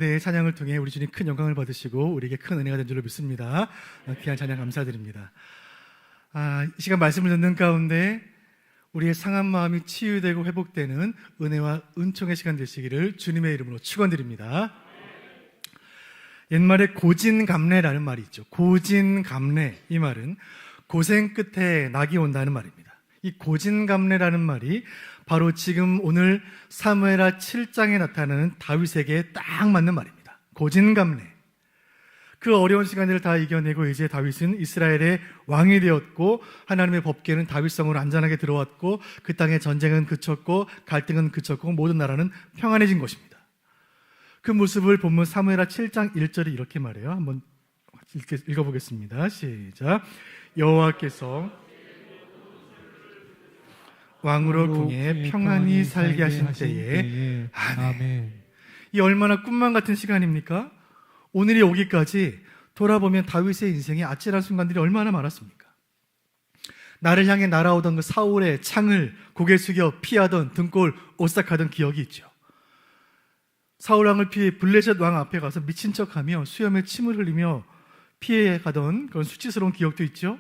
네, 찬양을 통해 우리 주님 큰 영광을 받으시고 우리에게 큰 은혜가 된 줄로 믿습니다. 귀한 찬양 감사드립니다. 이 시간 말씀을 듣는 가운데 우리의 상한 마음이 치유되고 회복되는 은혜와 은총의 시간 되시기를 주님의 이름으로 축원드립니다. 옛말에 고진감래라는 말이 있죠. 고진감래, 이 말은 고생 끝에 낙이 온다는 말입니다. 이 고진감래라는 말이 바로 지금 오늘 사무엘하 7장에 나타나는 다윗에게 딱 맞는 말입니다. 고진감래. 그 어려운 시간들을 다 이겨내고 이제 다윗은 이스라엘의 왕이 되었고 하나님의 법궤는 다윗성으로 안전하게 들어왔고 그 땅의 전쟁은 그쳤고 갈등은 그쳤고 모든 나라는 평안해진 것입니다. 그 모습을 본문 사무엘하 7장 1절이 이렇게 말해요. 한번 읽어보겠습니다. 시작. 여호와께서 왕으로 궁에 평안히 살게 하신 때에 아멘. 이 얼마나 꿈만 같은 시간입니까? 오늘이 오기까지 돌아보면 다윗의 인생에 아찔한 순간들이 얼마나 많았습니까? 나를 향해 날아오던 그 사울의 창을 고개 숙여 피하던 등골 오싹하던 기억이 있죠. 사울 왕을 피해 블레셋 왕 앞에 가서 미친 척하며 수염에 침을 흘리며 피해가던 그런 수치스러운 기억도 있죠.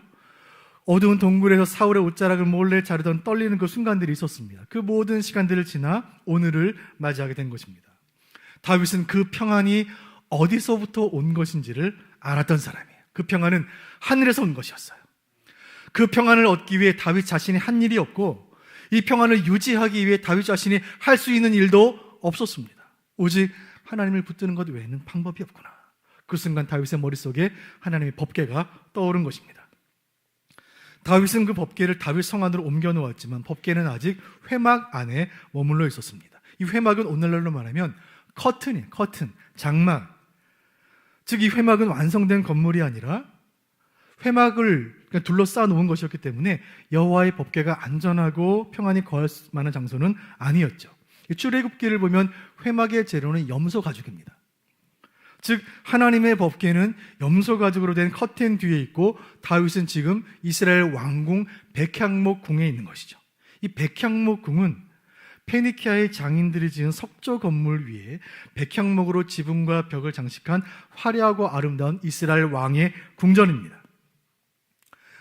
어두운 동굴에서 사울의 옷자락을 몰래 자르던 떨리는 그 순간들이 있었습니다. 그 모든 시간들을 지나 오늘을 맞이하게 된 것입니다. 다윗은 그 평안이 어디서부터 온 것인지를 알았던 사람이에요. 그 평안은 하늘에서 온 것이었어요. 그 평안을 얻기 위해 다윗 자신이 한 일이 없고 이 평안을 유지하기 위해 다윗 자신이 할 수 있는 일도 없었습니다. 오직 하나님을 붙드는 것 외에는 방법이 없구나. 그 순간 다윗의 머릿속에 하나님의 법궤가 떠오른 것입니다. 다윗은 그 법궤를 다윗 성 안으로 옮겨 놓았지만 법궤는 아직 회막 안에 머물러 있었습니다. 이 회막은 오늘날로 말하면 커튼이에요. 커튼, 장막. 즉 이 회막은 완성된 건물이 아니라 회막을 둘러싸 놓은 것이었기 때문에 여호와의 법궤가 안전하고 평안히 거할 만한 장소는 아니었죠. 출애굽기를 보면 회막의 재료는 염소 가죽입니다. 즉 하나님의 법궤는 염소 가죽으로 된 커튼 뒤에 있고 다윗은 지금 이스라엘 왕궁 백향목 궁에 있는 것이죠. 이 백향목 궁은 페니키아의 장인들이 지은 석조 건물 위에 백향목으로 지붕과 벽을 장식한 화려하고 아름다운 이스라엘 왕의 궁전입니다.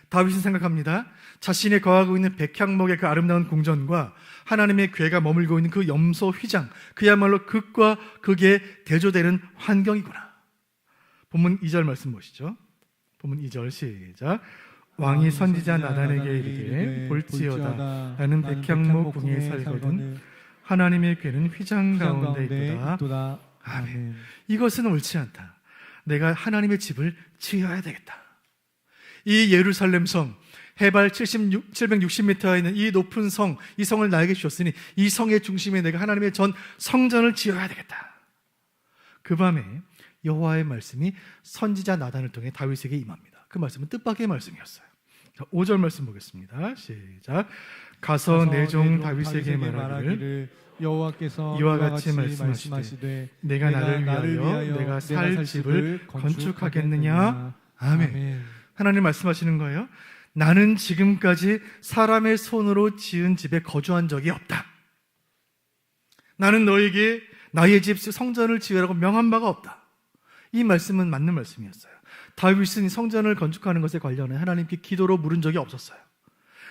다윗은 생각합니다. 자신이 거하고 있는 백향목의 그 아름다운 궁전과 하나님의 궤가 머물고 있는 그 염소 휘장, 그야말로 극과 극에 대조되는 환경이구나. 본문 2절 말씀 보시죠. 본문 2절 시작. 왕이 선지자 나단에게 이르되 볼지어다 나는 백향목 궁에 살거든 하나님의 궤는 휘장 가운데 있도다. 아멘. 이것은 옳지 않다. 내가 하나님의 집을 지어야 되겠다. 이 예루살렘 성, 해발 760m에 있는 이 높은 성, 이 성을 나에게 주셨으니 이 성의 중심에 내가 하나님의 전 성전을 지어야 되겠다. 그 밤에 여호와의 말씀이 선지자 나단을 통해 다윗에게 임합니다. 그 말씀은 뜻밖의 말씀이었어요. 5절 말씀 보겠습니다. 시작. 가서 내 종 다윗에게 말하기를 여호와께서 이와 같이 말씀하시되 내가 나를 위하여 내가 살 집을 건축하겠느냐. 아멘. 하나님 말씀하시는 거예요. 나는 지금까지 사람의 손으로 지은 집에 거주한 적이 없다. 나는 너에게 나의 집 성전을 지으라고 명한 바가 없다. 이 말씀은 맞는 말씀이었어요. 다윗은 성전을 건축하는 것에 관련해 하나님께 기도로 물은 적이 없었어요.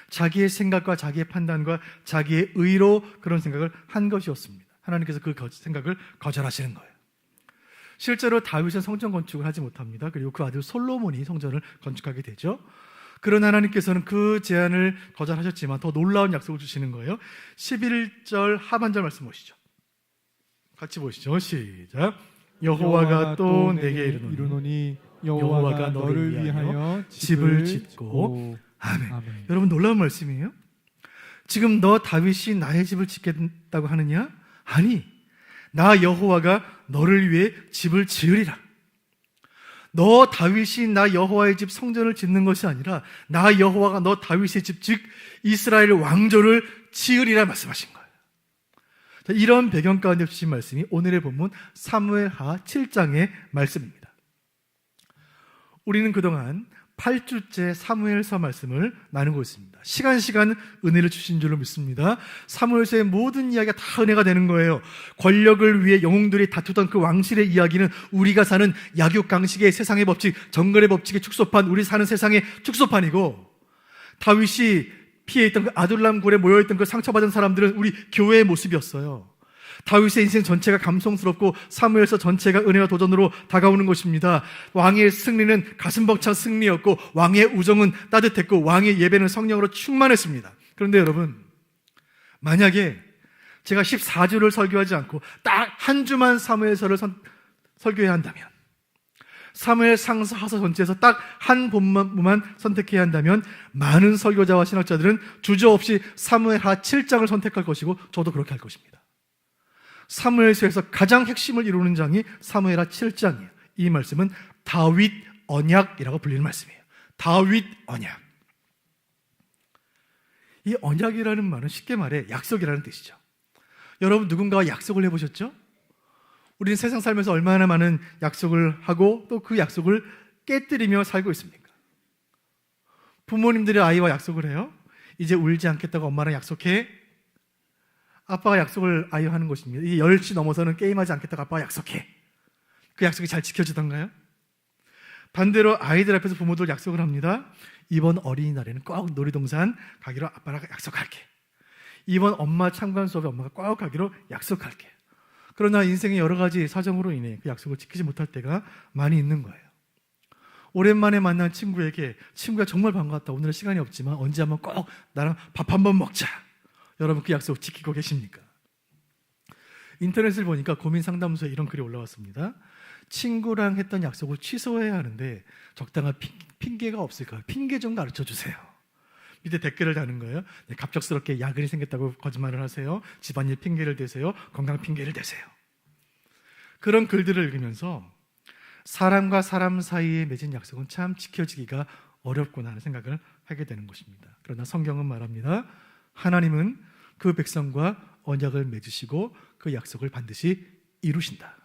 자기의 생각과 자기의 판단과 자기의 의로 그런 생각을 한 것이었습니다. 하나님께서 그 생각을 거절하시는 거예요. 실제로 다윗은 성전 건축을 하지 못합니다. 그리고 그 아들 솔로몬이 성전을 건축하게 되죠. 그러나 하나님께서는 그 제안을 거절하셨지만 더 놀라운 약속을 주시는 거예요. 11절 하반절 말씀 보시죠. 같이 보시죠. 시작. 여호와가 또 내게 이르노니 여호와가 너를 위하여 집을 짓고. 아멘. 여러분 놀라운 말씀이에요. 지금 너 다윗이 나의 집을 짓겠다고 하느냐? 아니, 나 여호와가 너를 위해 집을 지으리라. 너 다윗이 나 여호와의 집 성전을 짓는 것이 아니라 나 여호와가 너 다윗의 집, 즉 이스라엘 왕조를 지으리라 말씀하신 거예요. 자, 이런 배경 가운데 주신 말씀이 오늘의 본문 사무엘하 7장의 말씀입니다. 우리는 그동안 8주째 사무엘서 말씀을 나누고 있습니다. 시간 은혜를 주신 줄로 믿습니다. 사무엘서의 모든 이야기가 다 은혜가 되는 거예요. 권력을 위해 영웅들이 다투던 그 왕실의 이야기는 우리가 사는 약육강식의 세상의 법칙, 정글의 법칙의 축소판, 우리 사는 세상의 축소판이고, 다윗이 피해 있던 그 아둘람 굴에 모여있던 그 상처받은 사람들은 우리 교회의 모습이었어요. 다윗의 인생 전체가 감성스럽고 사무엘서 전체가 은혜와 도전으로 다가오는 것입니다. 왕의 승리는 가슴 벅찬 승리였고, 왕의 우정은 따뜻했고, 왕의 예배는 성령으로 충만했습니다. 그런데 여러분, 만약에 제가 14주를 설교하지 않고 딱 한 주만 사무엘서를 설교해야 한다면, 사무엘 상서 하서 전체에서 딱 한 본문만 선택해야 한다면, 많은 설교자와 신학자들은 주저없이 사무엘하 7장을 선택할 것이고, 저도 그렇게 할 것입니다. 사무엘서에서 가장 핵심을 이루는 장이 사무엘하 7장이에요. 이 말씀은 다윗 언약이라고 불리는 말씀이에요. 다윗 언약. 이 언약이라는 말은 쉽게 말해 약속이라는 뜻이죠. 여러분, 누군가와 약속을 해보셨죠? 우리는 세상 살면서 얼마나 많은 약속을 하고 또 그 약속을 깨뜨리며 살고 있습니까? 부모님들이 아이와 약속을 해요. 이제 울지 않겠다고 엄마랑 약속해. 아빠가 약속을 아이와 하는 것입니다. 이 10시 넘어서는 게임하지 않겠다고 아빠가 약속해. 그 약속이 잘 지켜지던가요? 반대로 아이들 앞에서 부모들 약속을 합니다. 이번 어린이날에는 꼭 놀이동산 가기로 아빠랑 약속할게. 이번 엄마 참관 수업에 엄마가 꼭 가기로 약속할게. 그러나 인생의 여러 가지 사정으로 인해 그 약속을 지키지 못할 때가 많이 있는 거예요. 오랜만에 만난 친구에게, 친구야 정말 반갑다, 오늘은 시간이 없지만 언제 한번 꼭 나랑 밥 한번 먹자. 여러분, 그 약속 지키고 계십니까? 인터넷을 보니까 고민 상담소에 이런 글이 올라왔습니다. 친구랑 했던 약속을 취소해야 하는데 적당한 핑계가 없을까요? 핑계 좀 가르쳐 주세요. 밑에 댓글을 다는 거예요. 네, 갑작스럽게 야근이 생겼다고 거짓말을 하세요. 집안일 핑계를 대세요. 건강 핑계를 대세요. 그런 글들을 읽으면서 사람과 사람 사이에 맺은 약속은 참 지켜지기가 어렵구나 하는 생각을 하게 되는 것입니다. 그러나 성경은 말합니다. 하나님은 그 백성과 언약을 맺으시고 그 약속을 반드시 이루신다.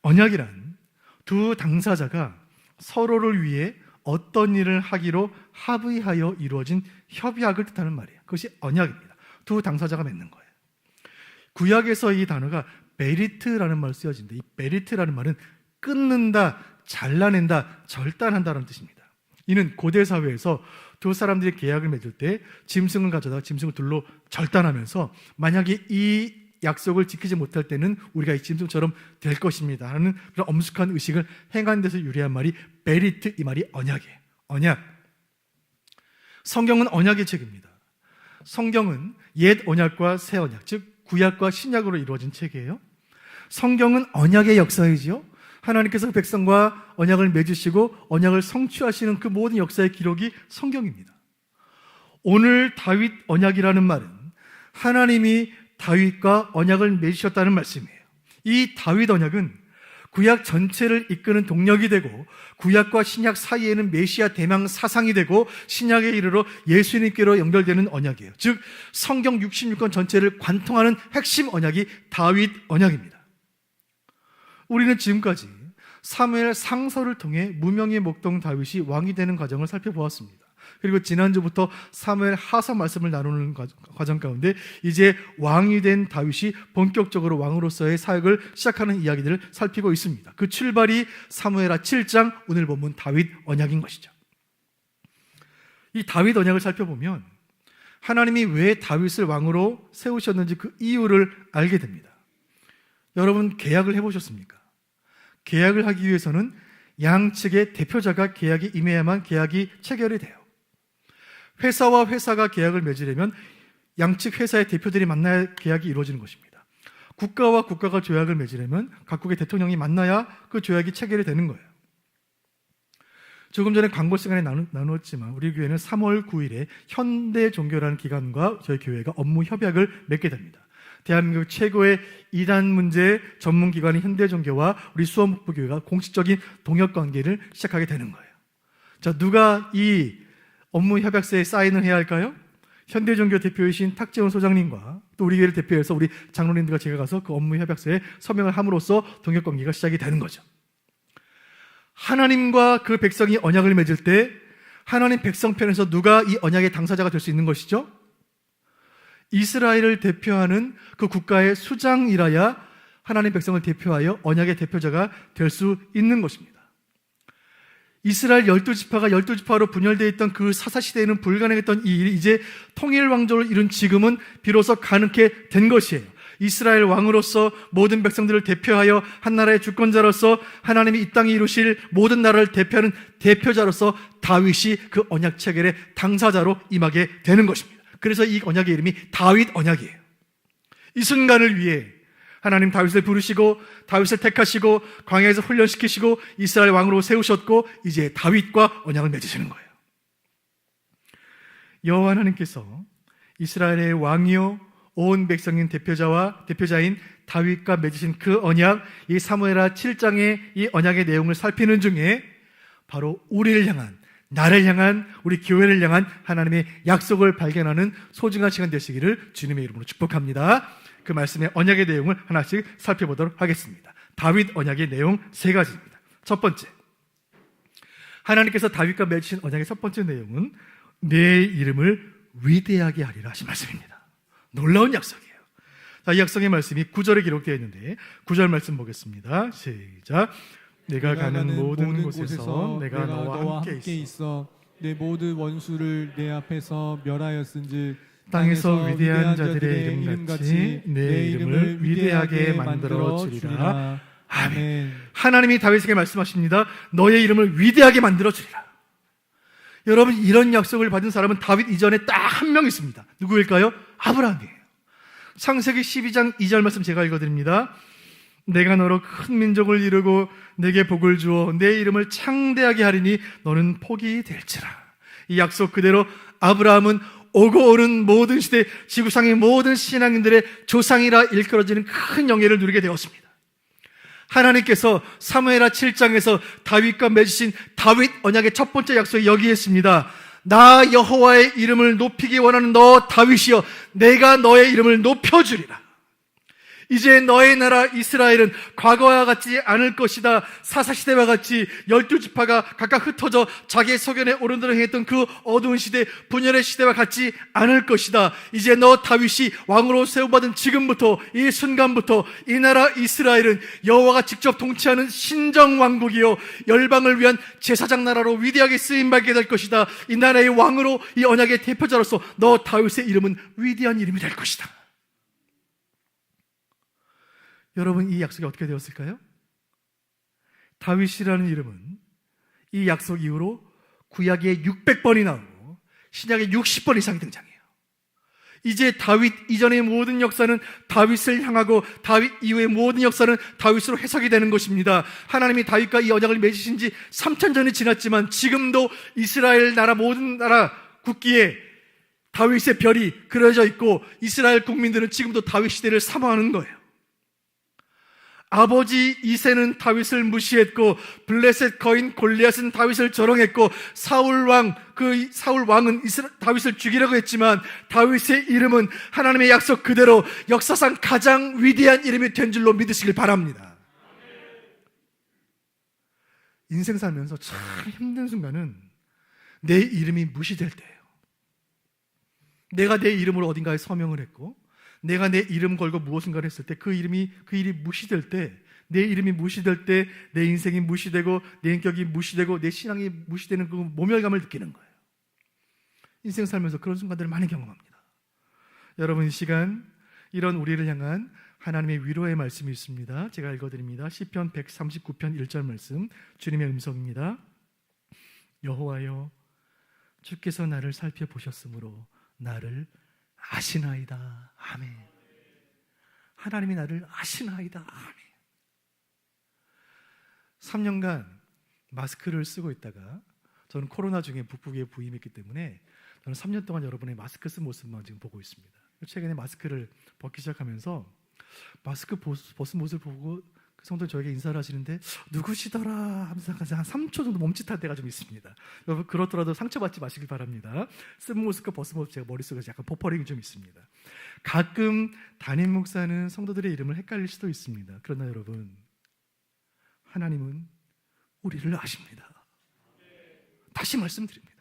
언약이란 두 당사자가 서로를 위해 어떤 일을 하기로 합의하여 이루어진 협약을 뜻하는 말이에요. 그것이 언약입니다. 두 당사자가 맺는 거예요. 구약에서 이 단어가 베리트라는 말로 쓰여진데, 이 베리트라는 말은 끊는다, 잘라낸다, 절단한다는 뜻입니다. 이는 고대 사회에서 두 사람들이 계약을 맺을 때 짐승을 가져다가 짐승을 둘로 절단하면서 만약에 이 약속을 지키지 못할 때는 우리가 이 짐승처럼 될 것입니다 하는 그런 엄숙한 의식을 행한 데서 유래한 말이 베리트, 이 말이 언약이에요. 언약. 성경은 언약의 책입니다. 성경은 옛 언약과 새 언약, 즉 구약과 신약으로 이루어진 책이에요. 성경은 언약의 역사이지요. 하나님께서 백성과 언약을 맺으시고 언약을 성취하시는 그 모든 역사의 기록이 성경입니다. 오늘 다윗 언약이라는 말은 하나님이 다윗과 언약을 맺으셨다는 말씀이에요. 이 다윗 언약은 구약 전체를 이끄는 동력이 되고, 구약과 신약 사이에는 메시아 대망 사상이 되고, 신약에 이르러 예수님께로 연결되는 언약이에요. 즉 성경 66권 전체를 관통하는 핵심 언약이 다윗 언약입니다. 우리는 지금까지 사무엘 상서를 통해 무명의 목동 다윗이 왕이 되는 과정을 살펴보았습니다. 그리고 지난주부터 사무엘 하서 말씀을 나누는 과정 가운데 이제 왕이 된 다윗이 본격적으로 왕으로서의 사역을 시작하는 이야기들을 살피고 있습니다. 그 출발이 사무엘하 7장 오늘 본문 다윗 언약인 것이죠. 이 다윗 언약을 살펴보면 하나님이 왜 다윗을 왕으로 세우셨는지 그 이유를 알게 됩니다. 여러분, 계약을 해보셨습니까? 계약을 하기 위해서는 양측의 대표자가 계약에 임해야만 계약이 체결이 돼요. 회사와 회사가 계약을 맺으려면 양측 회사의 대표들이 만나야 계약이 이루어지는 것입니다. 국가와 국가가 조약을 맺으려면 각국의 대통령이 만나야 그 조약이 체결이 되는 거예요. 조금 전에 광고 시간에 나누었지만 우리 교회는 3월 9일에 현대종교라는 기관과 저희 교회가 업무 협약을 맺게 됩니다. 대한민국 최고의 이단 문제 전문기관인 현대종교와 우리 수원북부교회가 공식적인 동역관계를 시작하게 되는 거예요. 자, 누가 이 업무 협약서에 사인을 해야 할까요? 현대종교 대표이신 탁재훈 소장님과 또 우리 교회를 대표해서 우리 장로님들과 제가 가서 그 업무 협약서에 서명을 함으로써 동역관계가 시작이 되는 거죠. 하나님과 그 백성이 언약을 맺을 때 하나님 백성 편에서 누가 이 언약의 당사자가 될 수 있는 것이죠? 이스라엘을 대표하는 그 국가의 수장이라야 하나님 백성을 대표하여 언약의 대표자가 될 수 있는 것입니다. 이스라엘 12지파가 12지파로 분열되어 있던 그 사사시대에는 불가능했던 이 일이 이제 통일왕조를 이룬 지금은 비로소 가능케 된 것이에요. 이스라엘 왕으로서 모든 백성들을 대표하여 한 나라의 주권자로서 하나님이 이 땅에 이루실 모든 나라를 대표하는 대표자로서 다윗이 그 언약 체결의 당사자로 임하게 되는 것입니다. 그래서 이 언약의 이름이 다윗 언약이에요. 이 순간을 위해 하나님 다윗을 부르시고 다윗을 택하시고 광야에서 훈련시키시고 이스라엘 왕으로 세우셨고 이제 다윗과 언약을 맺으시는 거예요. 여호와 하나님께서 이스라엘의 왕이요 온 백성인 대표자인 다윗과 맺으신 그 언약, 이 사무엘하 7장의 이 언약의 내용을 살피는 중에 바로 우리를 향한, 나를 향한, 우리 교회를 향한 하나님의 약속을 발견하는 소중한 시간 되시기를 주님의 이름으로 축복합니다. 그 말씀의 언약의 내용을 하나씩 살펴보도록 하겠습니다. 다윗 언약의 내용 3가지입니다. 첫 번째, 하나님께서 다윗과 맺으신 언약의 첫 번째 내용은 내 이름을 위대하게 하리라 하신 말씀입니다. 놀라운 약속이에요. 자, 이 약속의 말씀이 9절에 기록되어 있는데 9절 말씀 보겠습니다. 시작. 내가 가는 모든 곳에서 내가 너와 함께 있어 내 모든 원수를 내 앞에서 멸하였은즉 땅에서 위대한 자들의 이름같이 내 이름을 위대하게 만들어 주리라. 아멘. 하나님이 다윗에게 말씀하십니다. 너의 이름을 위대하게 만들어 주리라. 여러분, 이런 약속을 받은 사람은 다윗 이전에 딱 한 명 있습니다. 누구일까요? 아브라함이에요. 창세기 12장 2절 말씀 제가 읽어드립니다. 내가 너로 큰 민족을 이루고 내게 복을 주어 내 이름을 창대하게 하리니 너는 복이 될지라. 이 약속 그대로 아브라함은 오고 오는 모든 시대 지구상의 모든 신앙인들의 조상이라 일컬어지는 큰 영예를 누리게 되었습니다. 하나님께서 사무엘하 7장에서 다윗과 맺으신 다윗 언약의 첫 번째 약속이 여기에 있습니다. 나 여호와의 이름을 높이기 원하는 너 다윗이여, 내가 너의 이름을 높여주리라. 이제 너의 나라 이스라엘은 과거와 같지 않을 것이다. 사사시대와 같이 12지파가 각각 흩어져 자기의 소견에 오른도록 행했던 그 어두운 시대, 분열의 시대와 같지 않을 것이다. 이제 너 다윗이 왕으로 세움받은 지금부터, 이 순간부터 이 나라 이스라엘은 여호와가 직접 통치하는 신정왕국이요 열방을 위한 제사장 나라로 위대하게 쓰임받게 될 것이다. 이 나라의 왕으로, 이 언약의 대표자로서 너 다윗의 이름은 위대한 이름이 될 것이다. 여러분, 이 약속이 어떻게 되었을까요? 다윗이라는 이름은 이 약속 이후로 구약에 600번이 나오고 신약에 60번 이상이 등장해요. 이제 다윗 이전의 모든 역사는 다윗을 향하고 다윗 이후의 모든 역사는 다윗으로 해석이 되는 것입니다. 하나님이 다윗과 이 언약을 맺으신 지 3000년이 지났지만 지금도 이스라엘 나라 모든 나라 국기에 다윗의 별이 그려져 있고 이스라엘 국민들은 지금도 다윗 시대를 사모하는 거예요. 아버지 이새는 다윗을 무시했고 블레셋 거인 골리앗은 다윗을 조롱했고 사울 왕은 다윗을 죽이려고 했지만 다윗의 이름은 하나님의 약속 그대로 역사상 가장 위대한 이름이 된 줄로 믿으시길 바랍니다. 인생 살면서 참 힘든 순간은 내 이름이 무시될 때예요. 내가 내 이름으로 어딘가에 서명을 했고 내가 내 이름 걸고 무엇인가를 했을 때 그 일이 무시될 때, 내 이름이 무시될 때 내 인생이 무시되고 내 인격이 무시되고 내 신앙이 무시되는 그 모멸감을 느끼는 거예요. 인생 살면서 그런 순간들을 많이 경험합니다. 여러분, 이 시간 이런 우리를 향한 하나님의 위로의 말씀이 있습니다. 제가 읽어드립니다. 시편 139편 1절 말씀, 주님의 음성입니다. 여호와여, 주께서 나를 살펴보셨으므로 나를 아시나이다. 아멘. 하나님이 나를 아시나이다. 아멘. 3년간 마스크를 쓰고 있다가 저는 코로나 중에 북부에 부임했기 때문에 저는 3년 동안 여러분의 마스크 쓴 모습만 지금 보고 있습니다. 최근에 마스크를 벗기 시작하면서 마스크 벗은 모습을 보고 그 성도는 저에게 인사를 하시는데 누구시더라 하면서 한 3초 정도 멈칫할 때가 좀 있습니다. 여러분, 그렇더라도 상처받지 마시길 바랍니다. 쓴 모습과 벗은 모습 제가 머릿속에서 약간 포퍼링이 좀 있습니다. 가끔 담임 목사는 성도들의 이름을 헷갈릴 수도 있습니다. 그러나 여러분, 하나님은 우리를 아십니다. 다시 말씀드립니다.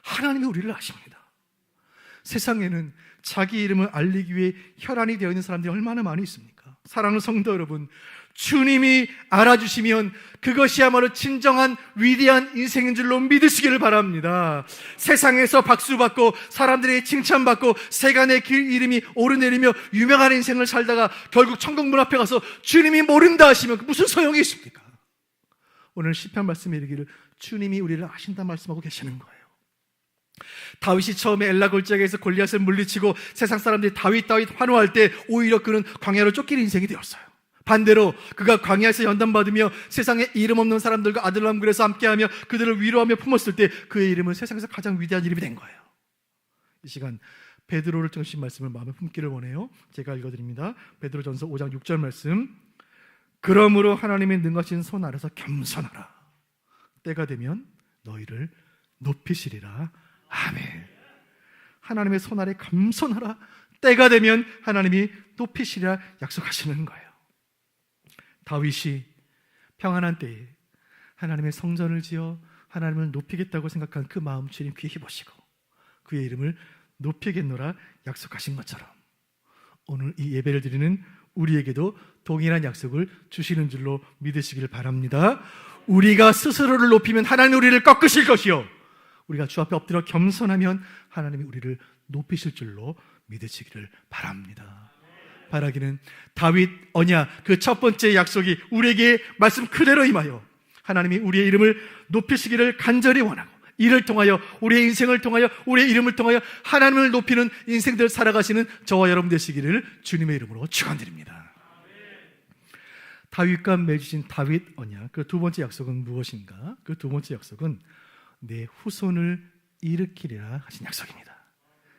하나님이 우리를 아십니다. 세상에는 자기 이름을 알리기 위해 혈안이 되어 있는 사람들이 얼마나 많이 있습니까? 사랑하는 성도 여러분, 주님이 알아주시면 그것이야말로 진정한 위대한 인생인 줄로 믿으시기를 바랍니다. 세상에서 박수받고 사람들의 칭찬받고 세간의 길 이름이 오르내리며 유명한 인생을 살다가 결국 천국문 앞에 가서 주님이 모른다 하시면 무슨 소용이 있습니까? 오늘 시편 말씀에 이르기를 주님이 우리를 아신다 말씀하고 계시는 거예요. 다윗이 처음에 엘라 골짜기에서 골리앗을 물리치고 세상 사람들이 다윗 환호할 때 오히려 그는 광야로 쫓기는 인생이 되었어요. 반대로 그가 광야에서 연단받으며 세상에 이름 없는 사람들과 아들람굴에서 함께하며 그들을 위로하며 품었을 때 그의 이름은 세상에서 가장 위대한 이름이 된 거예요. 이 시간 베드로를 통신 말씀을 마음에 품기를 원해요. 제가 읽어드립니다. 베드로전서 5장 6절 말씀. 그러므로 하나님의 능하신 손 아래서 겸손하라. 때가 되면 너희를 높이시리라. 아멘. 하나님의 손 아래 겸손하라. 때가 되면 하나님이 높이시리라 약속하시는 거예요. 다윗이 평안한 때에 하나님의 성전을 지어 하나님을 높이겠다고 생각한 그 마음 주님 귀히 보시고 그의 이름을 높이겠노라 약속하신 것처럼 오늘 이 예배를 드리는 우리에게도 동일한 약속을 주시는 줄로 믿으시길 바랍니다. 우리가 스스로를 높이면 하나님이 우리를 꺾으실 것이요 우리가 주 앞에 엎드려 겸손하면 하나님이 우리를 높이실 줄로 믿으시기를 바랍니다. 바라기는 다윗 언약 그 첫 번째 약속이 우리에게 말씀 그대로 임하여 하나님이 우리의 이름을 높이시기를 간절히 원하고 이를 통하여 우리의 인생을 통하여 우리의 이름을 통하여 하나님을 높이는 인생들 살아가시는 저와 여러분 되시기를 주님의 이름으로 축원드립니다. 다윗과 맺으신 다윗 언약 그 두 번째 약속은 무엇인가? 그 두 번째 약속은 내 후손을 일으키리라 하신 약속입니다.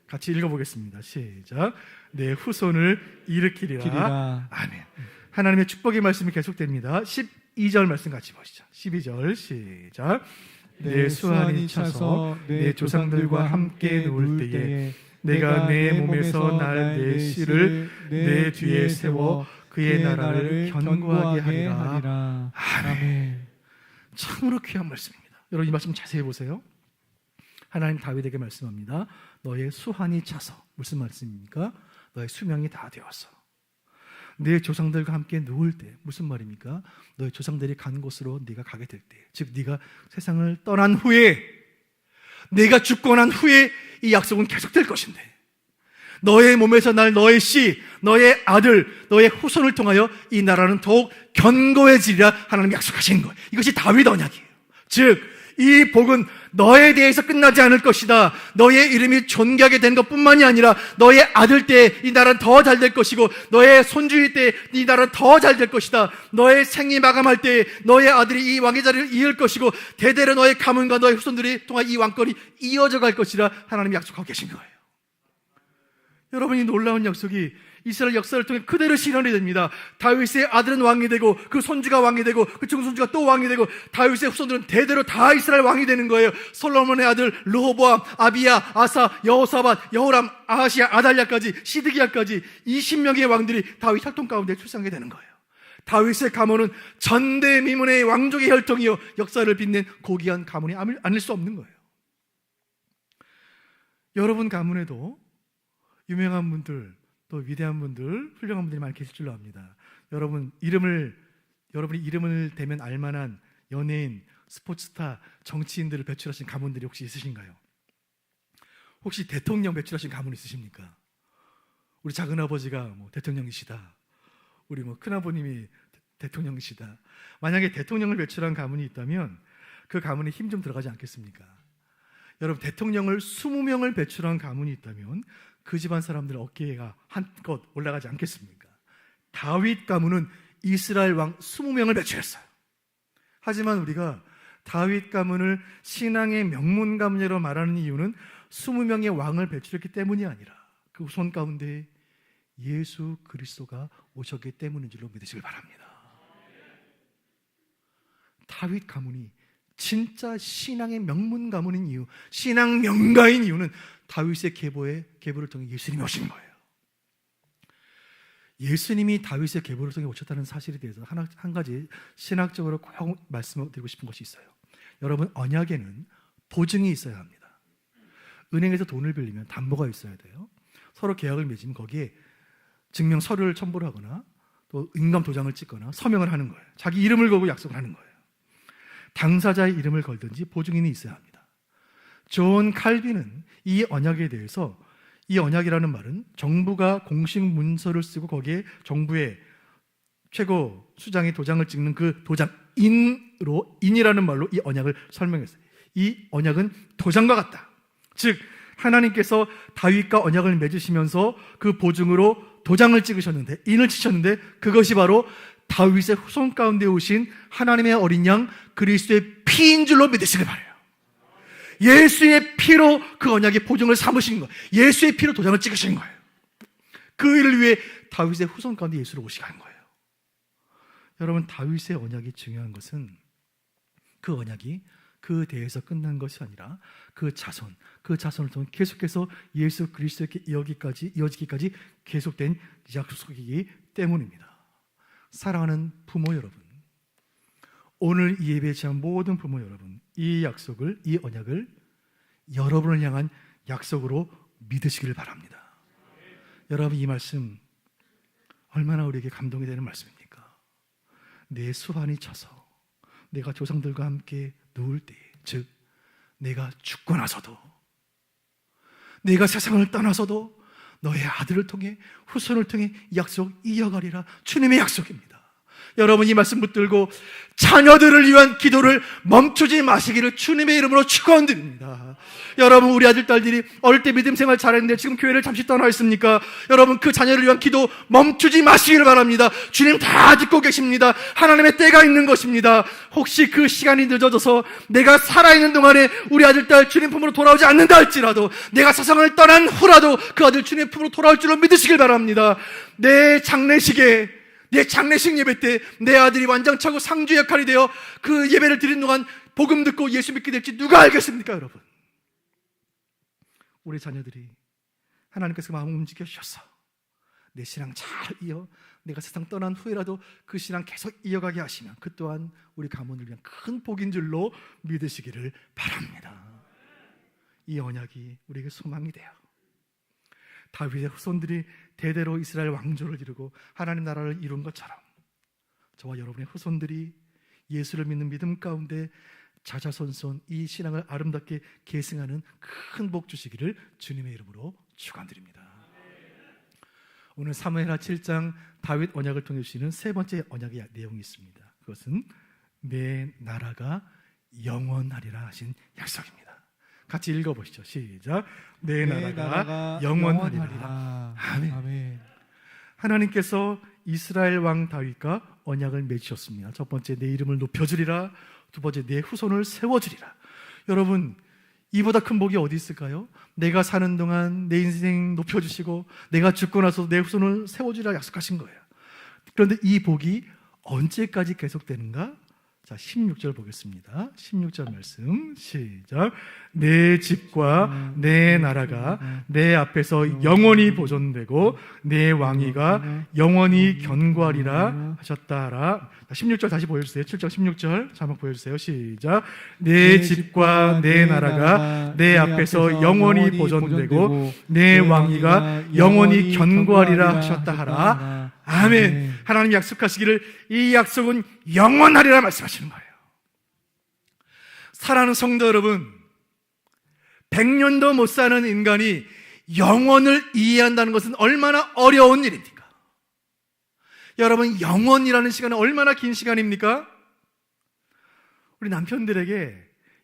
같이 읽어보겠습니다. 시작. 내 후손을 일으키리라. 아멘. 하나님의 축복의 말씀이 계속됩니다. 12절 말씀 같이 보시죠. 12절 시작. 내 수완이 차서 내 조상들과 함께 누울 때에 내가 내 몸에서 날 내 씨를 내 뒤에 세워 그의 나라를 견고하게 하리라. 아멘. 참으로 귀한 말씀입니다. 여러분 이 말씀 자세히 보세요. 하나님 다윗에게 말씀합니다. 너의 수한이 차서 무슨 말씀입니까? 너의 수명이 다 되었어. 내 조상들과 함께 누울 때 무슨 말입니까? 너의 조상들이 간 곳으로 네가 가게 될 때, 즉 네가 세상을 떠난 후에 네가 죽고 난 후에 이 약속은 계속될 것인데 너의 몸에서 날 너의 씨, 너의 아들, 너의 후손을 통하여 이 나라는 더욱 견고해지리라 하나님 약속하신 거예요. 이것이 다윗 언약이에요. 즉 이 복은 너에 대해서 끝나지 않을 것이다. 너의 이름이 존귀하게 된 것뿐만이 아니라 너의 아들 때 이 나라는 더 잘 될 것이고 너의 손주일 때 이 나라는 더 잘 될 것이다. 너의 생이 마감할 때 너의 아들이 이 왕의 자리를 이을 것이고 대대로 너의 가문과 너의 후손들이 통한 이 왕권이 이어져 갈 것이라 하나님이 약속하고 계신 거예요. 여러분이 놀라운 약속이 이스라엘 역사를 통해 그대로 실현이 됩니다. 다윗의 아들은 왕이 되고 그 손주가 왕이 되고 그 증손주가 또 왕이 되고 다윗의 후손들은 대대로 다 이스라엘 왕이 되는 거예요. 솔로몬의 아들 르호보암, 아비야, 아사, 여호사밧, 여호람, 아하시야, 아달랴까지 시드기야까지 20명의 왕들이 다윗 혈통 가운데 출생하게 되는 거예요. 다윗의 가문은 전대미문의 왕족의 혈통이요 역사를 빛낸 고귀한 가문이 아닐 수 없는 거예요. 여러분 가문에도 유명한 분들 또 위대한 분들, 훌륭한 분들이 많이 계실 줄로 압니다. 여러분이 이름을 대면 알만한 연예인, 스포츠스타, 정치인들을 배출하신 가문들이 혹시 있으신가요? 혹시 대통령 배출하신 가문 있으십니까? 우리 작은아버지가 대통령이시다. 우리 큰아버님이 대통령이시다. 만약에 대통령을 배출한 가문이 있다면 그 가문에 힘 좀 들어가지 않겠습니까? 여러분 대통령을 20명을 배출한 가문이 있다면 그 집안 사람들 어깨가 한껏 올라가지 않겠습니까? 다윗 가문은 이스라엘 왕 20명을 배출했어요. 하지만 우리가 다윗 가문을 신앙의 명문 가문이라고 말하는 이유는 20명의 왕을 배출했기 때문이 아니라 그 후손 가운데 예수 그리스도가 오셨기 때문인 줄로 믿으시길 바랍니다. 다윗 가문이 진짜 신앙의 명문 가문인 이유, 신앙 명가인 이유는 다윗의 계보를 통해 예수님이 오신 거예요. 예수님이 다윗의 계보를 통해 오셨다는 사실에 대해서 한 가지 신학적으로 꼭 말씀을 드리고 싶은 것이 있어요. 여러분, 언약에는 보증이 있어야 합니다. 은행에서 돈을 빌리면 담보가 있어야 돼요. 서로 계약을 맺으면 거기에 증명 서류를 첨부를 하거나 또 인감 도장을 찍거나 서명을 하는 거예요. 자기 이름을 걸고 약속을 하는 거예요. 당사자의 이름을 걸든지 보증인이 있어야 합니다. 존 칼빈은 이 언약에 대해서, 이 언약이라는 말은 정부가 공식 문서를 쓰고 거기에 정부의 최고 수장이 도장을 찍는 그 인이라는 말로 이 언약을 설명했어요. 이 언약은 도장과 같다. 즉 하나님께서 다윗과 언약을 맺으시면서 그 보증으로 도장을 찍으셨는데, 인을 치셨는데, 그것이 바로 다윗의 후손 가운데 오신 하나님의 어린 양 그리스도의 피인 줄로 믿으시길 바라요. 예수의 피로 그 언약의 보증을 삼으신 거예요. 예수의 피로 도장을 찍으신 거예요. 그 일을 위해 다윗의 후손 가운데 예수로 오시게 한 거예요. 여러분, 다윗의 언약이 중요한 것은 그 언약이 그 대에서 끝난 것이 아니라 그 자손을 통해 계속해서 예수 그리스도에게 이어지기까지 계속된 약속이기 때문입니다. 사랑하는 부모 여러분, 오늘 이 예배에 참여한 모든 부모 여러분, 이 약속을, 이 언약을 여러분을 향한 약속으로 믿으시기를 바랍니다. 여러분, 이 말씀 얼마나 우리에게 감동이 되는 말씀입니까? 내 수완이 차서 내가 조상들과 함께 누울 때에, 즉 내가 죽고 나서도, 내가 세상을 떠나서도 너의 아들을 통해, 후손을 통해 약속 이어가리라. 주님의 약속입니다. 여러분, 이 말씀 붙들고 자녀들을 위한 기도를 멈추지 마시기를 주님의 이름으로 축원드립니다. 여러분, 우리 아들 딸들이 어릴 때 믿음 생활 잘했는데 지금 교회를 잠시 떠나 있습니까? 여러분, 그 자녀를 위한 기도 멈추지 마시기를 바랍니다. 주님 다 듣고 계십니다. 하나님의 때가 있는 것입니다. 혹시 그 시간이 늦어져서 내가 살아있는 동안에 우리 아들 딸 주님 품으로 돌아오지 않는다 할지라도, 내가 세상을 떠난 후라도 그 아들 주님 품으로 돌아올 줄로 믿으시길 바랍니다. 내 장례식 예배 때 내 아들이 완장차고 상주 역할이 되어 그 예배를 드리는 동안 복음 듣고 예수 믿게 될지 누가 알겠습니까? 여러분, 우리 자녀들이 하나님께서 마음을 움직여 주셔서 내 신앙 잘 이어 내가 세상 떠난 후에라도 그 신앙 계속 이어가게 하시면 그 또한 우리 가문을 위한 큰 복인 줄로 믿으시기를 바랍니다. 이 언약이 우리에게 소망이 돼요. 다윗의 후손들이 대대로 이스라엘 왕조를 이루고 하나님 나라를 이룬 것처럼 저와 여러분의 후손들이 예수를 믿는 믿음 가운데 자자손손 이 신앙을 아름답게 계승하는 큰 복 주시기를 주님의 이름으로 축원드립니다. 오늘 사무엘하 7장 다윗 언약을 통해 주시는 세 번째 언약의 내용이 있습니다. 그것은 내 나라가 영원하리라 하신 약속입니다. 같이 읽어보시죠. 시작. 내 나라가 영원하리라. 아멘. 하나님께서 이스라엘 왕 다윗과 언약을 맺으셨습니다. 첫 번째, 내 이름을 높여주리라. 두 번째, 내 후손을 세워주리라. 여러분, 이보다 큰 복이 어디 있을까요? 내가 사는 동안 내 인생 높여주시고 내가 죽고 나서 내 후손을 세워주리라 약속하신 거예요. 그런데 이 복이 언제까지 계속되는가? 자, 16절 보겠습니다. 16절 말씀 시작. 내 집과 내 나라가 내 앞에서 영원히 보존되고 내 왕위가 영원히 견고하리라 하셨다라. 16절 다시 보여주세요. 7장 16절 자막 보여주세요. 시작. 내 집과 내 나라가 내 앞에서 영원히 보존되고 내 왕위가 영원히 견고하리라 하셨다 하라. 아멘. 하나님 약속하시기를 이 약속은 영원하리라 말씀하시는 거예요. 사랑하는 성도 여러분, 100년도 못 사는 인간이 영원을 이해한다는 것은 얼마나 어려운 일입니까? 여러분, 영원이라는 시간은 얼마나 긴 시간입니까? 우리 남편들에게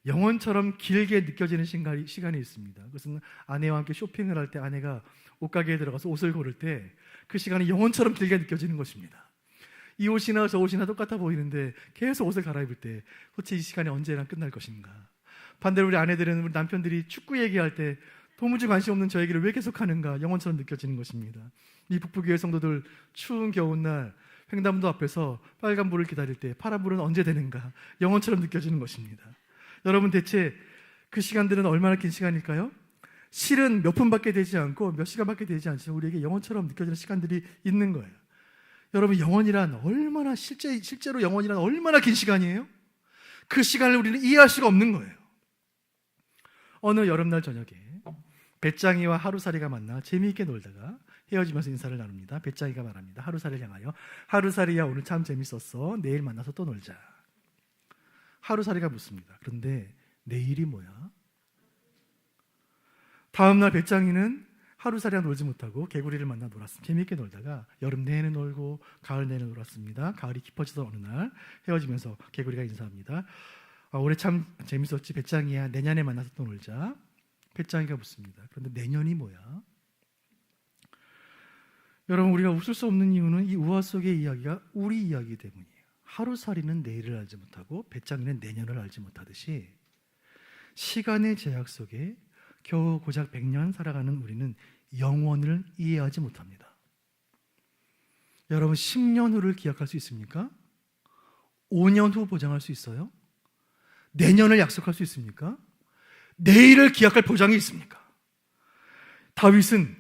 영원처럼 길게 느껴지는 시간이 있습니다. 그것은 아내와 함께 쇼핑을 할 때 아내가 옷가게에 들어가서 옷을 고를 때 그 시간이 영원처럼 길게 느껴지는 것입니다. 이 옷이나 저 옷이나 똑같아 보이는데 계속 옷을 갈아입을 때 도대체 이 시간이 언제나 끝날 것인가? 반대로 우리 아내들은 우리 남편들이 축구 얘기할 때 도무지 관심 없는 저 얘기를 왜 계속하는가? 영원처럼 느껴지는 것입니다. 이 북부교회 성도들 추운 겨울날 횡단도 앞에서 빨간불을 기다릴 때 파란불은 언제 되는가? 영원처럼 느껴지는 것입니다. 여러분, 대체 그 시간들은 얼마나 긴 시간일까요? 실은 몇 분밖에 되지 않고 몇 시간밖에 되지 않지만 우리에게 영원처럼 느껴지는 시간들이 있는 거예요. 여러분, 영원이란 얼마나 실제로 영원이란 얼마나 긴 시간이에요? 그 시간을 우리는 이해할 수가 없는 거예요. 어느 여름날 저녁에 배짱이와 하루살이가 만나 재미있게 놀다가 헤어지면서 인사를 나눕니다. 배짱이가 말합니다. 하루살이를 향하여, 하루살이야, 오늘 참 재밌었어. 내일 만나서 또 놀자. 하루살이가 묻습니다. 그런데 내일이 뭐야? 다음날 배짱이는 하루살이랑 놀지 못하고 개구리를 만나 놀았습니다. 재미있게 놀다가 여름 내내 놀고 가을 내내 놀았습니다. 가을이 깊어지던 어느 날 헤어지면서 개구리가 인사합니다. 올해 참 재밌었지 배짱이야, 내년에 만나서 또 놀자. 배짱이가 묻습니다. 그런데 내년이 뭐야? 여러분, 우리가 웃을 수 없는 이유는 이 우화 속의 이야기가 우리 이야기 때문이에요. 하루살이는 내일을 알지 못하고 배짱이는 내년을 알지 못하듯이 시간의 제약 속에 겨우 고작 100년 살아가는 우리는 영원을 이해하지 못합니다. 여러분, 10년 후를 기약할 수 있습니까? 5년 후 보장할 수 있어요? 내년을 약속할 수 있습니까? 내일을 기약할 보장이 있습니까? 다윗은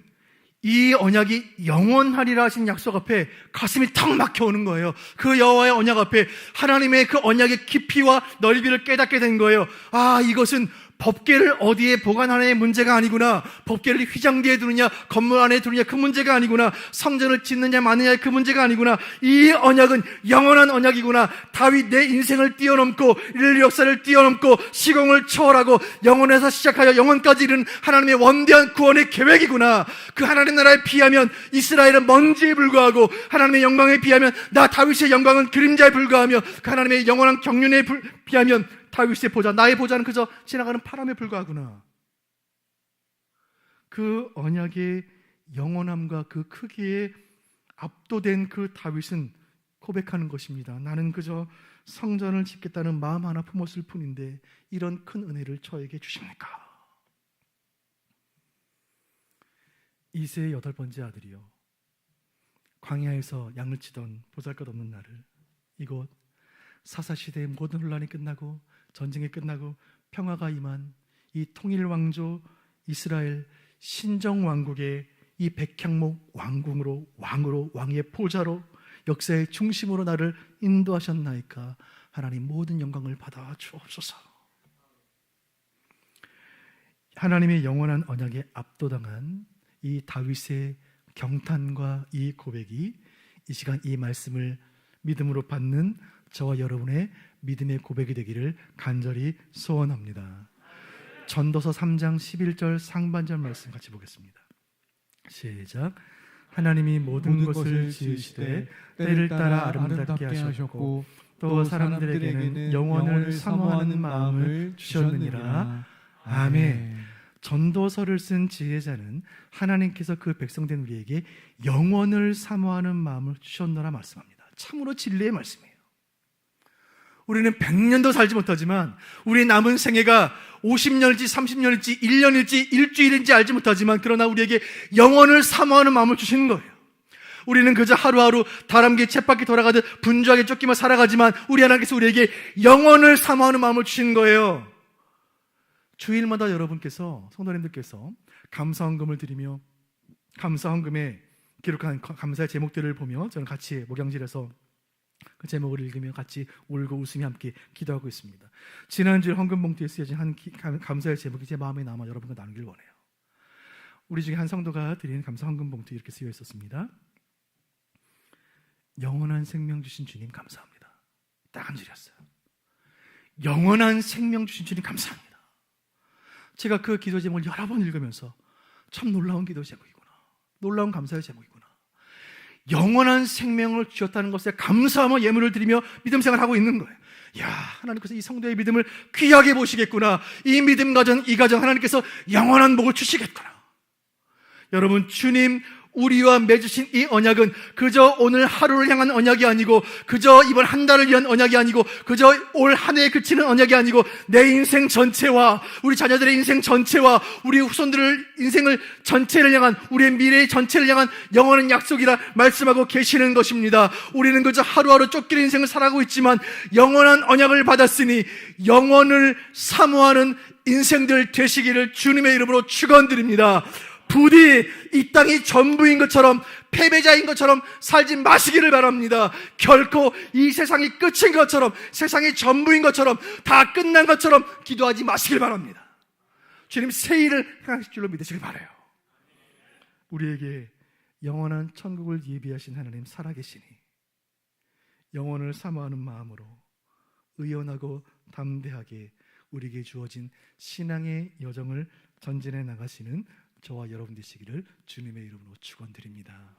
이 언약이 영원하리라 하신 약속 앞에 가슴이 턱 막혀오는 거예요. 그 여호와의 언약 앞에 하나님의 그 언약의 깊이와 넓이를 깨닫게 된 거예요. 아, 이것은 법궤를 어디에 보관하느냐의 문제가 아니구나. 법궤를 휘장뒤에 두느냐 건물 안에 두느냐 그 문제가 아니구나. 성전을 짓느냐 마느냐의 그 문제가 아니구나. 이 언약은 영원한 언약이구나. 다윗 내 인생을 뛰어넘고 인류 역사를 뛰어넘고 시공을 초월하고 영원에서 시작하여 영원까지 이르는 하나님의 원대한 구원의 계획이구나. 그 하나님 나라에 비하면 이스라엘은 먼지에 불과하고 하나님의 영광에 비하면 나 다윗의 영광은 그림자에 불과하며 그 하나님의 영원한 경륜에 비하면 다윗의 보좌, 나의 보좌는 그저 지나가는 바람에 불과하구나. 그 언약의 영원함과 그 크기에 압도된 그 다윗은 고백하는 것입니다. 나는 그저 성전을 짓겠다는 마음 하나 품었을 뿐인데 이런 큰 은혜를 저에게 주십니까? 이새의 8번째 아들이요, 광야에서 양을 치던 보잘것없는 나를 이곳 사사시대의 모든 혼란이 끝나고 전쟁이 끝나고 평화가 임한 이 통일왕조 이스라엘 신정왕국의 이 백향목 왕궁으로 왕으로 왕의 보좌로 역사의 중심으로 나를 인도하셨나이까. 하나님 모든 영광을 받아 주옵소서. 하나님의 영원한 언약에 압도당한 이 다윗의 경탄과 이 고백이 이 시간 이 말씀을 믿음으로 받는 저와 여러분의 믿음의 고백이 되기를 간절히 소원합니다. 전도서 3장 11절 상반절 말씀 같이 보겠습니다. 시작. 하나님이 모든 것을 지으시되 때를 따라 아름답게 하셨고 또 사람들에게는 영원을 사모하는 마음을 주셨느니라. 아멘. 전도서를 쓴 지혜자는 하나님께서 그 백성된 우리에게 영원을 사모하는 마음을 주셨노라 말씀합니다. 참으로 진리의 말씀이에요. 우리는 100년도 살지 못하지만 우리의 남은 생애가 50년일지 30년일지 1년일지 일주일인지 알지 못하지만 그러나 우리에게 영원을 사모하는 마음을 주시는 거예요. 우리는 그저 하루하루 다람쥐 쳇바퀴 돌아가듯 분주하게 쫓기며 살아가지만 우리 하나님께서 우리에게 영원을 사모하는 마음을 주시는 거예요. 주일마다 여러분께서 성도님들께서 감사헌금을 드리며 감사헌금에 기록한 감사의 제목들을 보며 저는 같이 목양질에서 그 제목을 읽으며 같이 울고 웃으며 함께 기도하고 있습니다. 지난주에 헌금 봉투에 쓰여진 한 감사의 제목이 제 마음에 남아 여러분과 나누길 원해요. 우리 중에 한 성도가 드린 감사 헌금 봉투에 이렇게 쓰여 있었습니다. 영원한 생명 주신 주님 감사합니다. 딱 한 줄이었어요. 영원한 생명 주신 주님 감사합니다. 제가 그 기도 제목을 여러 번 읽으면서 참 놀라운 기도 제목이구나, 놀라운 감사의 제목이구나, 영원한 생명을 주셨다는 것에 감사하며 예물을 드리며 믿음 생활하고 있는 거예요. 야, 하나님께서 이 성도의 믿음을 귀하게 보시겠구나. 이 믿음 가정, 이 가정 하나님께서 영원한 복을 주시겠구나. 여러분, 주님 우리와 맺으신 이 언약은 그저 오늘 하루를 향한 언약이 아니고 그저 이번 한 달을 위한 언약이 아니고 그저 올 한 해에 그치는 언약이 아니고 내 인생 전체와 우리 자녀들의 인생 전체와 우리 후손들의 인생을 전체를 향한 우리의 미래의 전체를 향한 영원한 약속이라 말씀하고 계시는 것입니다. 우리는 그저 하루하루 쫓기는 인생을 살아가고 있지만 영원한 언약을 받았으니 영원을 사모하는 인생들 되시기를 주님의 이름으로 축원드립니다. 부디 이 땅이 전부인 것처럼 패배자인 것처럼 살지 마시기를 바랍니다. 결코 이 세상이 끝인 것처럼, 세상이 전부인 것처럼, 다 끝난 것처럼 기도하지 마시길 바랍니다. 주님 새 일을 행하실 줄로 믿으시길 바라요. 우리에게 영원한 천국을 예비하신 하나님 살아계시니 영원을 사모하는 마음으로 의연하고 담대하게 우리에게 주어진 신앙의 여정을 전진해 나가시는 저와 여러분 되시기를 주님의 이름으로 축원드립니다.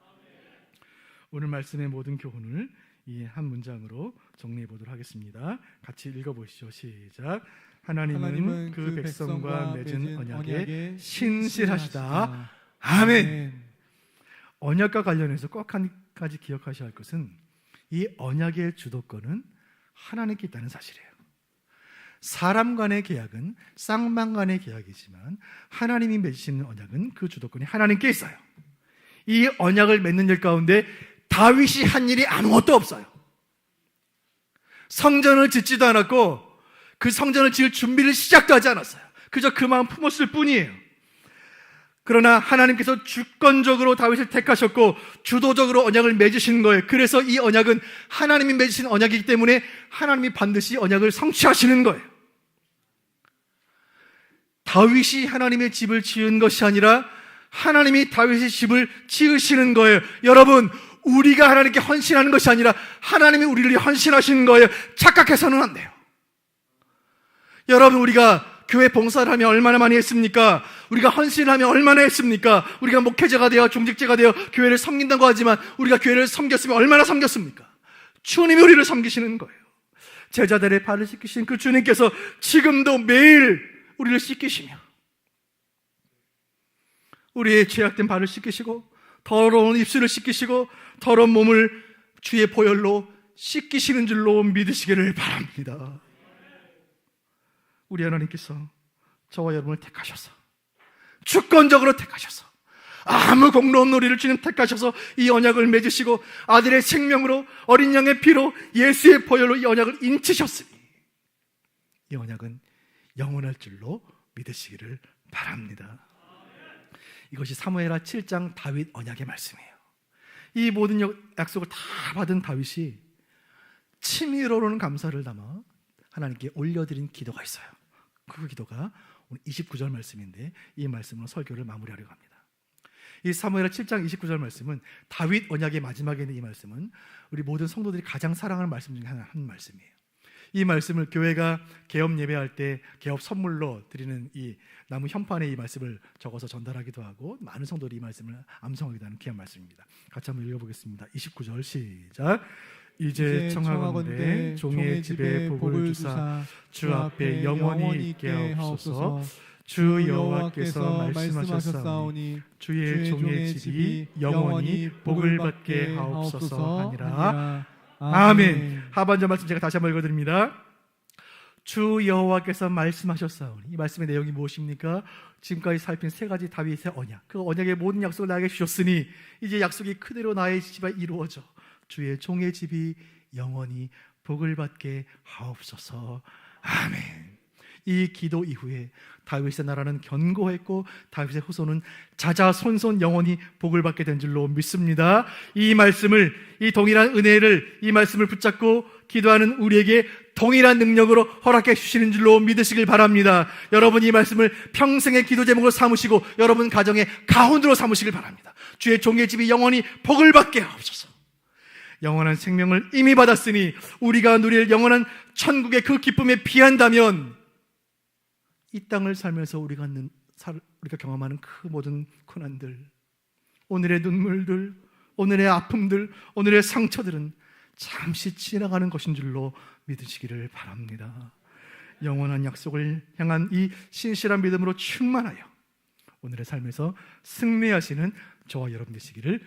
오늘 말씀의 모든 교훈을 이 한 문장으로 정리해 보도록 하겠습니다. 같이 읽어보시죠. 시작. 하나님은 그 백성과 맺은 언약에 신실하시다. 아멘. 언약과 관련해서 꼭 한 가지 기억하셔야 할 것은 이 언약의 주도권은 하나님께 있다는 사실이에요. 사람 간의 계약은 쌍방 간의 계약이지만 하나님이 맺으시는 언약은 그 주도권이 하나님께 있어요. 이 언약을 맺는 일 가운데 다윗이 한 일이 아무것도 없어요. 성전을 짓지도 않았고 그 성전을 지을 준비를 시작도 하지 않았어요. 그저 그 마음 품었을 뿐이에요. 그러나 하나님께서 주권적으로 다윗을 택하셨고 주도적으로 언약을 맺으시는 거예요. 그래서 이 언약은 하나님이 맺으신 언약이기 때문에 하나님이 반드시 언약을 성취하시는 거예요. 다윗이 하나님의 집을 지은 것이 아니라 하나님이 다윗의 집을 지으시는 거예요. 여러분, 우리가 하나님께 헌신하는 것이 아니라 하나님이 우리를 헌신하시는 거예요. 착각해서는 안 돼요. 여러분, 우리가 교회 봉사를 하면 얼마나 많이 했습니까? 우리가 헌신을 하면 얼마나 했습니까? 우리가 목회자가 되어 중직자가 되어 교회를 섬긴다고 하지만 우리가 교회를 섬겼으면 얼마나 섬겼습니까? 주님이 우리를 섬기시는 거예요. 제자들의 발을 씻기신 그 주님께서 지금도 매일 우리를 씻기시며 우리의 죄악된 발을 씻기시고 더러운 입술을 씻기시고 더러운 몸을 주의 보혈로 씻기시는 줄로 믿으시기를 바랍니다. 우리 하나님께서 저와 여러분을 택하셔서 주권적으로 택하셔서 아무 공로 없는 우리를 주님 택하셔서 이 언약을 맺으시고 아들의 생명으로 어린 양의 피로 예수의 보혈로 이 언약을 인치셨으니 이 언약은 영원할 줄로 믿으시기를 바랍니다. 이것이 사무엘하 7장 다윗 언약의 말씀이에요. 이 모든 약속을 다 받은 다윗이 치밀어오르는 감사를 담아 하나님께 올려드린 기도가 있어요. 그 기도가 오늘 29절 말씀인데 이 말씀으로 설교를 마무리하려고 합니다. 이 사무엘하 7장 29절 말씀은 다윗 언약의 마지막에 있는 이 말씀은 우리 모든 성도들이 가장 사랑하는 말씀 중에 한 말씀이에요. 이 말씀을 교회가 개업 예배할 때 개업 선물로 드리는 이 나무 현판에 이 말씀을 적어서 전달하기도 하고 많은 성도들이 이 말씀을 암송하기도 하는 귀한 말씀입니다. 같이 한번 읽어보겠습니다. 29절 시작. 이제 청하건대 종의 집에 복을 주사 주 앞에 영원히 있게 하옵소서. 주 여호와께서 말씀하셨사오니 주의 종의 집이 영원히 복을 받게 하옵소서 하니라. 아멘. 하반절 말씀 제가 다시 한번 읽어드립니다. 주 여호와께서 말씀하셨사오니 이 말씀의 내용이 무엇입니까? 지금까지 살핀 세 가지 다윗의 언약, 그 언약의 모든 약속을 나에게 주셨으니 이제 약속이 그대로 나의 집에 이루어져 주의 종의 집이 영원히 복을 받게 하옵소서. 아멘. 이 기도 이후에 다윗의 나라는 견고했고 다윗의 후손은 자자손손 영원히 복을 받게 된 줄로 믿습니다. 이 말씀을, 이 동일한 은혜를, 이 말씀을 붙잡고 기도하는 우리에게 동일한 능력으로 허락해 주시는 줄로 믿으시길 바랍니다. 여러분 이 말씀을 평생의 기도 제목으로 삼으시고 여러분 가정의 가훈으로 삼으시길 바랍니다. 주의 종의 집이 영원히 복을 받게 하옵소서. 영원한 생명을 이미 받았으니 우리가 누릴 영원한 천국의 그 기쁨에 비한다면 이 땅을 살면서 우리가 경험하는 그 모든 고난들, 오늘의 눈물들, 오늘의 아픔들, 오늘의 상처들은 잠시 지나가는 것인 줄로 믿으시기를 바랍니다. 영원한 약속을 향한 이 신실한 믿음으로 충만하여 오늘의 삶에서 승리하시는 저와 여러분 되시기를